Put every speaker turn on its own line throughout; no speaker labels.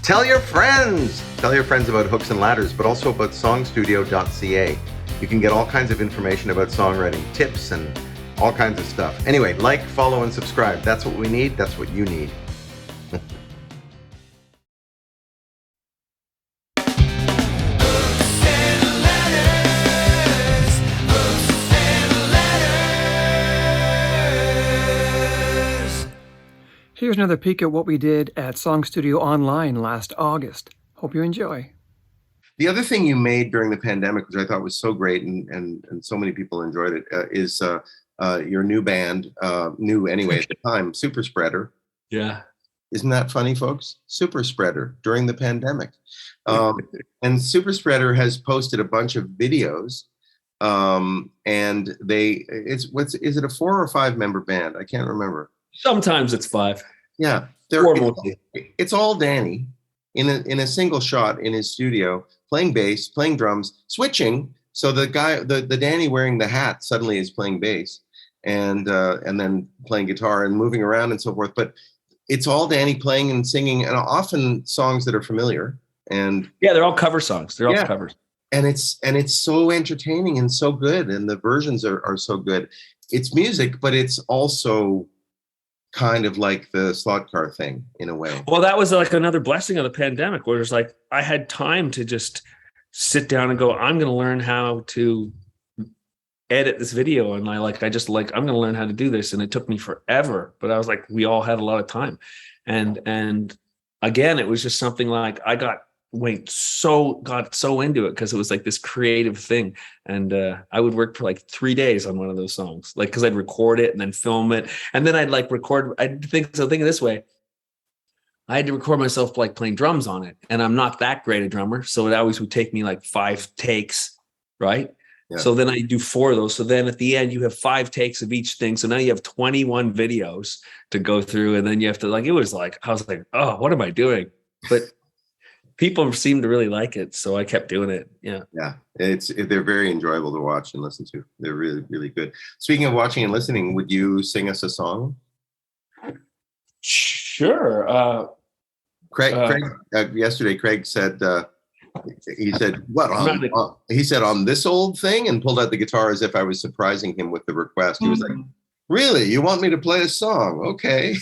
Tell your friends. Tell your friends about Hooks and Ladders, but also about songstudio.ca. You can get all kinds of information about songwriting, tips, and all kinds of stuff. Anyway, like, follow, and subscribe. That's what we need. That's what you need.
Here's another peek at what we did at SongStudio Online last August. Hope you enjoy.
The other thing you made during the pandemic, which I thought was so great and so many people enjoyed it, is your new band, new anyway at the time, Super Spreader.
Yeah.
Isn't that funny, folks? Super Spreader during the pandemic. And Super Spreader has posted a bunch of videos. And is it a 4 or 5 member band? I can't remember.
Sometimes it's 5.
Yeah, it's all Danny in a single shot in his studio, playing bass, playing drums, switching. So the guy, the Danny wearing the hat suddenly is playing bass, and then playing guitar and moving around and so forth. But it's all Danny playing and singing, and often songs that are familiar. And
yeah, they're all cover songs. They're all covers.
And it's so entertaining and so good, and the versions are so good. It's music, but it's also kind of like the slot car thing in a way.
Well, that was like another blessing of the pandemic, where it's like I had time to just sit down and go, I'm going to learn how to edit this video. And I'm going to learn how to do this. And it took me forever, but I was like, we all had a lot of time. And again, it was just something like I got so into it because it was like this creative thing. And I would work for like 3 days on one of those songs, like, because I'd record it and then film it. And then I'd think of this way. I had to record myself like playing drums on it. And I'm not that great a drummer. So it always would take me like 5 takes. Right. Yeah. So then I do 4 of those. So then at the end you have 5 takes of each thing. So now you have 21 videos to go through. And then you have to I was like, oh, what am I doing? But people seem to really like it, so I kept doing it. Yeah, they're very enjoyable to watch and listen to. They're really, really good. Speaking of watching and listening, would you sing us a song? Sure.
Craig yesterday, Craig said, he said, what? He said, on this old thing, and pulled out the guitar as if I was surprising him with the request. He was like, really? You want me to play a song? Okay.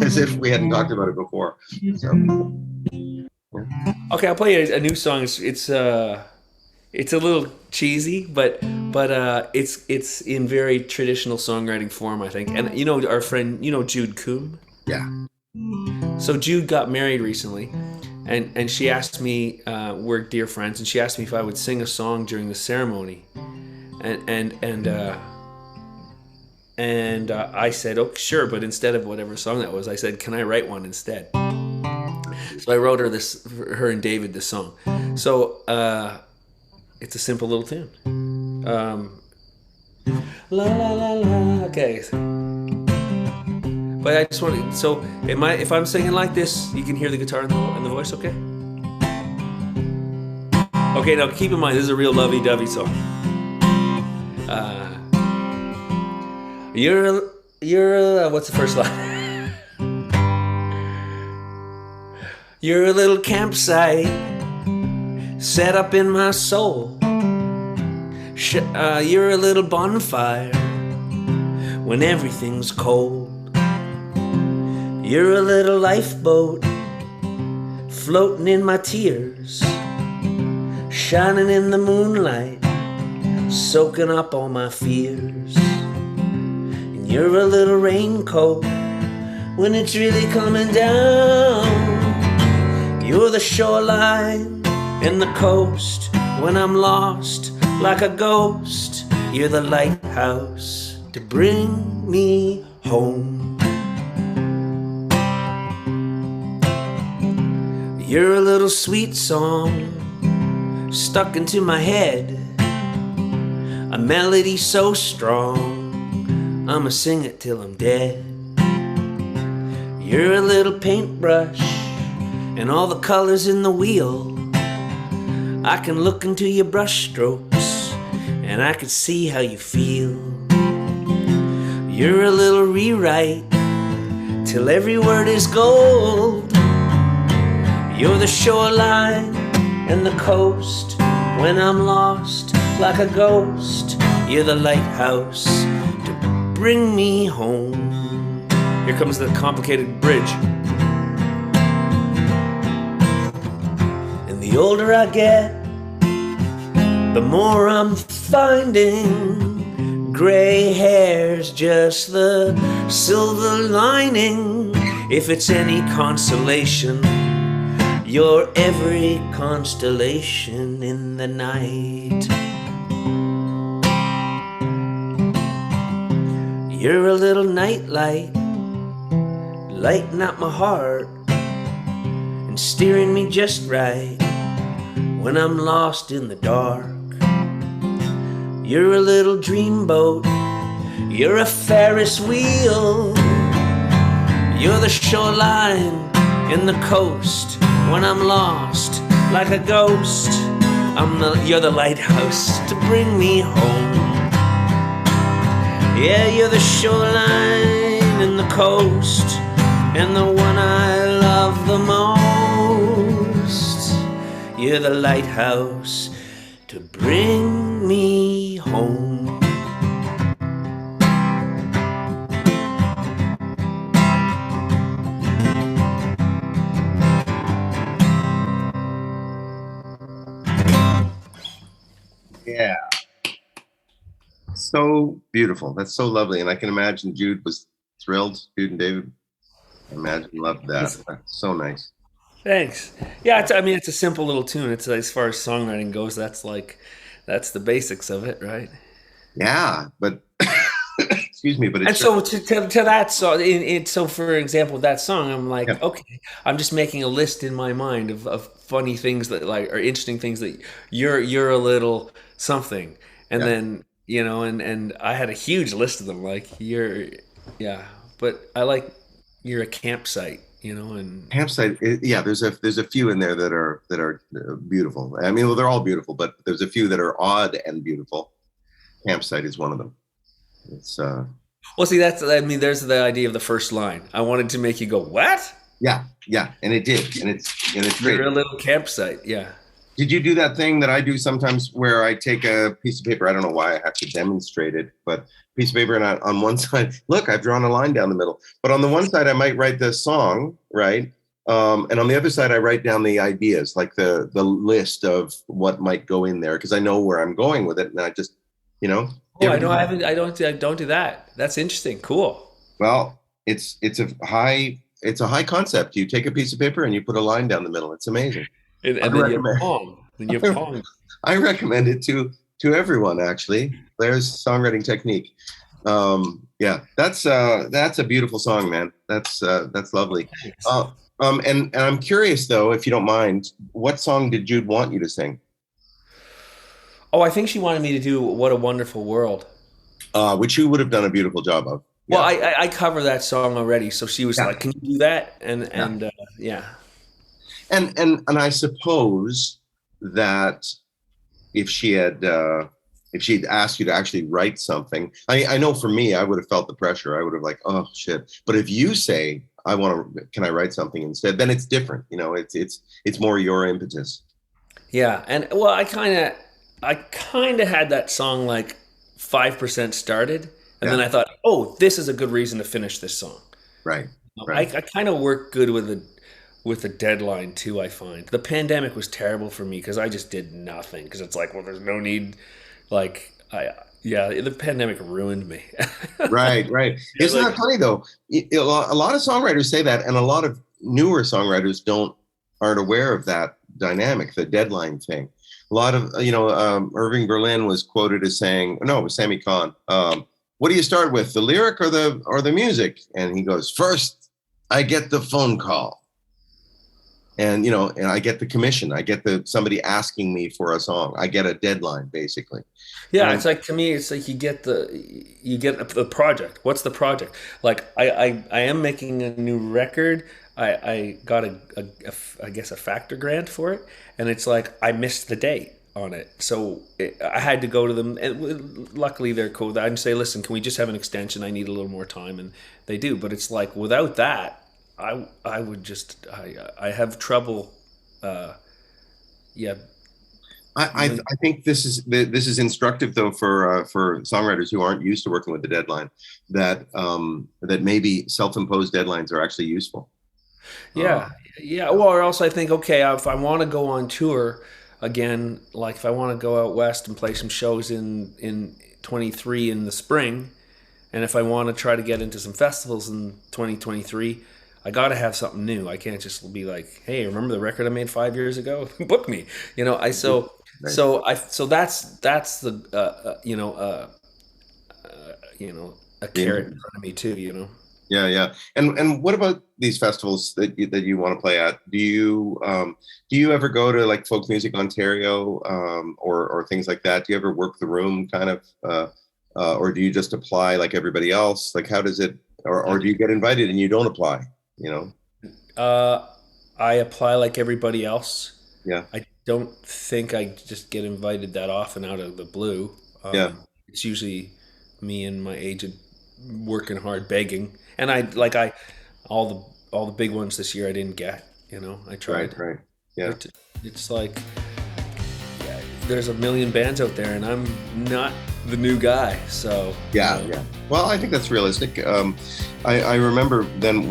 As if we hadn't talked about it before. So.
Okay, I'll play a new song. It's a little cheesy, but it's in very traditional songwriting form, I think. And our friend, Jude Coombe?
Yeah.
So Jude got married recently, and she asked me, we're dear friends, and she asked me if I would sing a song during the ceremony, and I said, oh sure, but instead of whatever song that was, I said, can I write one instead? So I wrote her and David this song. So it's a simple little tune. La la la la. Okay. But I just want to. So if I'm singing like this, you can hear the guitar and the voice. Okay. Okay. Now keep in mind, this is a real lovey-dovey song. You're what's the first line? You're a little campsite set up in my soul. You're a little bonfire when everything's cold. You're a little lifeboat floating in my tears, shining in the moonlight, soaking up all my fears. And you're a little raincoat when it's really coming down. You're the shoreline and the coast when I'm lost like a ghost. You're the lighthouse to bring me home. You're a little sweet song stuck into my head, a melody so strong I'ma sing it till I'm dead. You're a little paintbrush and all the colors in the wheel. I can look into your brush strokes and I can see how you feel. You're a little rewrite till every word is gold.
the shoreline and the coast. When I'm lost like a ghost, you're the lighthouse to bring me home.
Here comes the complicated bridge.
And the older I get, the more I'm finding gray hair's just the silver lining. If it's any consolation, you're every constellation in the night. You're a little nightlight, lighting up my heart and steering me just right when I'm lost in the dark. You're a little dreamboat, you're a Ferris wheel. You're the shoreline and the coast. When I'm lost like a ghost, you're the lighthouse to bring me home. Yeah, you're the shoreline and the coast, and the one I love the most. You're the lighthouse to bring me home.
Yeah. So beautiful. That's so lovely. And I can imagine Jude was thrilled. Jude and David, I imagine, loved that. That's so nice.
Thanks. Yeah, I mean, it's a simple little tune. It's as far as songwriting goes, that's the basics of it, right?
Yeah, but excuse me, but it's
and so to that song, so for example, that song, I'm like,
Yeah.
okay, I'm just making a list in my mind of funny things that like or interesting things that you're a little something, and
Yeah.
then and I had a huge list of them. Like but I like you're a campsite, and
campsite. Yeah, there's a few in there that are beautiful. I mean, well, they're all beautiful, but there's a few that are odd and beautiful. Campsite is one of them. It's
well, see, there's the idea of the first line. I wanted to make you go, what?
yeah, and it did, and it's great.
You're a little campsite, yeah.
Did you do that thing that I do sometimes where I take a piece of paper? I don't know why I have to demonstrate it, but piece of paper, and on one side, look, I've drawn a line down the middle. But on the one side, I might write the song, right? And on the other side, I write down the ideas, like the list of what might go in there, because I know where I'm going with it, and I just,
Oh, I don't do that. That's interesting. Cool.
Well, it's a high concept. You take a piece of paper and you put a line down the middle. It's amazing.
And then you have poem.
I recommend it to everyone, actually. Blair's songwriting technique. Yeah, that's a beautiful song, man. That's lovely. And I'm curious though, if you don't mind, what song did Jude want you to sing?
Oh, I think she wanted me to do "What a Wonderful World,"
which you would have done a beautiful job of. Yeah.
Well, I cover that song already, so she was like, "Can you do that?" And yeah.
And I suppose that if she'd asked you to actually write something, I know for me, I would have felt the pressure. I would have like, oh shit. But if you say, can I write something instead? Then it's different. It's more your impetus.
Yeah. And well, I kind of had that song like 5% started. And then I thought, oh, this is a good reason to finish this song.
Right.
I kind of work good with a deadline too. I find the pandemic was terrible for me because I just did nothing. Because it's like, well, there's no need. Like the pandemic ruined me.
Right. Isn't that funny though? A lot of songwriters say that, and a lot of newer songwriters aren't aware of that dynamic, the deadline thing. A lot of Irving Berlin was quoted as saying, no, it was Sammy Kahn. What do you start with, the lyric or the music? And he goes, first, I get the phone call. And, and I get the commission. I get somebody asking me for a song. I get a deadline, basically.
Yeah, it's like, to me, it's like you get the project. What's the project? Like, I am making a new record. I got I guess a factor grant for it, and it's like I missed the date on it, so I had to go to them. And luckily, they're cool. I'd say, listen, can we just have an extension? I need a little more time, and they do. But it's like without that, I would just I have trouble
yeah.
I think this is instructive though for songwriters who aren't used to working with the deadline, that maybe self-imposed deadlines are actually useful.
Yeah, yeah. Well, or else I think, okay, if I want to go on tour again, like if I want to go out west and play some shows in 23 in the spring, and if I want to try to get into some festivals in 2023, I got to have something new. I can't just be like, hey, remember the record I made 5 years ago? Book me. You know, so that's the a carrot in front of me too. You know.
Yeah. And what about these festivals that you want to play at? Do you ever go to like Folk Music Ontario or things like that? Do you ever work the room kind of, or do you just apply like everybody else? Like how does it, or do you get invited and you don't apply? You know?
I apply like everybody else.
Yeah.
I don't think I just get invited that often out of the blue.
Yeah.
It's usually me and my agent working hard, begging. And all the big ones this year I didn't get. You know, I tried.
Right. Yeah.
It's like, yeah, there's a million bands out there, and I'm not the new guy. So
yeah. Well, I think that's realistic. I remember then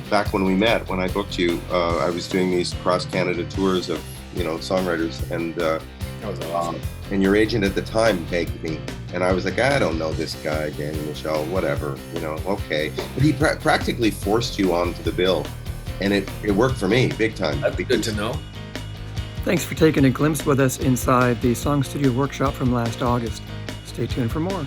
back when we met, when I booked you, I was doing these cross Canada tours of songwriters, and
that was awesome.
And your agent at the time begged me, and I was like, I don't know this guy, Danny Michel, whatever, okay. But he practically forced you onto the bill, and it worked for me big time.
That'd be good to know.
Thanks for taking a glimpse with us inside the SongStudio workshop from last August. Stay tuned for more.